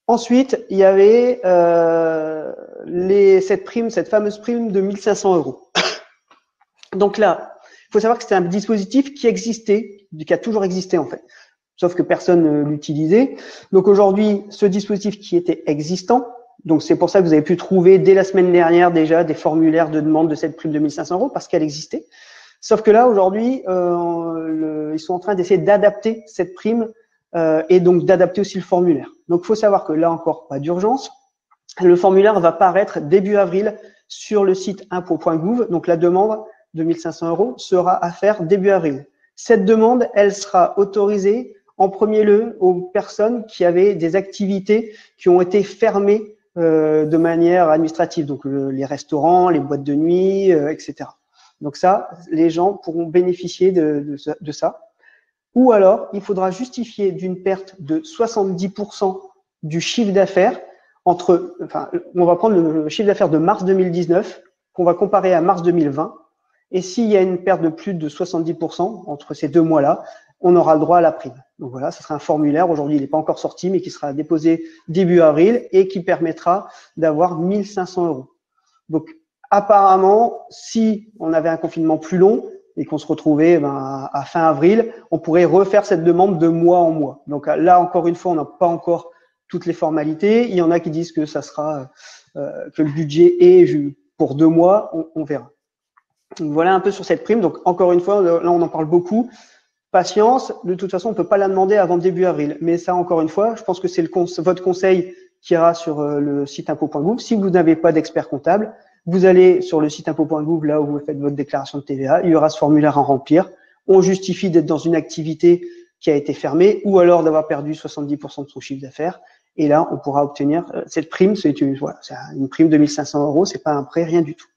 Ensuite, il y avait cette fameuse prime de 1 500 €. Donc là, il faut savoir que c'était un dispositif qui existait, qui a toujours existé en fait, sauf que personne ne l'utilisait. Donc aujourd'hui, ce dispositif qui était existant, donc c'est pour ça que vous avez pu trouver dès la semaine dernière déjà des formulaires de demande de cette prime de 1 500 € parce qu'elle existait. Sauf que là, aujourd'hui, ils sont en train d'essayer d'adapter cette prime et donc d'adapter aussi le formulaire. Donc, il faut savoir que là encore, pas d'urgence. Le formulaire va paraître début avril sur le site impôts.gouv. Donc, la demande de 1 500 € sera à faire début avril. Cette demande, elle sera autorisée en premier lieu aux personnes qui avaient des activités qui ont été fermées de manière administrative, donc les restaurants, les boîtes de nuit, etc. Donc ça, les gens pourront bénéficier de ça. Ou alors, il faudra justifier d'une perte de 70% du chiffre d'affaires on va prendre le chiffre d'affaires de mars 2019 qu'on va comparer à mars 2020. Et s'il y a une perte de plus de 70% entre ces deux mois-là, on aura le droit à la prime. Donc voilà, ce sera un formulaire. Aujourd'hui, il n'est pas encore sorti, mais qui sera déposé début avril et qui permettra d'avoir 1 500 €. Donc, apparemment, si on avait un confinement plus long et qu'on se retrouvait à fin avril, on pourrait refaire cette demande de mois en mois. Donc là, encore une fois, on n'a pas encore toutes les formalités. Il y en a qui disent que ça sera que le budget est pour 2 mois. On verra. Donc, voilà un peu sur cette prime. Donc encore une fois, là, on en parle beaucoup. Patience. De toute façon, on peut pas la demander avant début avril. Mais ça, encore une fois, je pense que c'est votre conseil qui ira sur le site impôts.gouv. Si vous n'avez pas d'expert comptable, vous allez sur le site impôts.gouv, là où vous faites votre déclaration de TVA, il y aura ce formulaire à remplir. On justifie d'être dans une activité qui a été fermée ou alors d'avoir perdu 70% de son chiffre d'affaires. Et là, on pourra obtenir cette prime. C'est une prime de 1 500 €, c'est pas un prêt, rien du tout.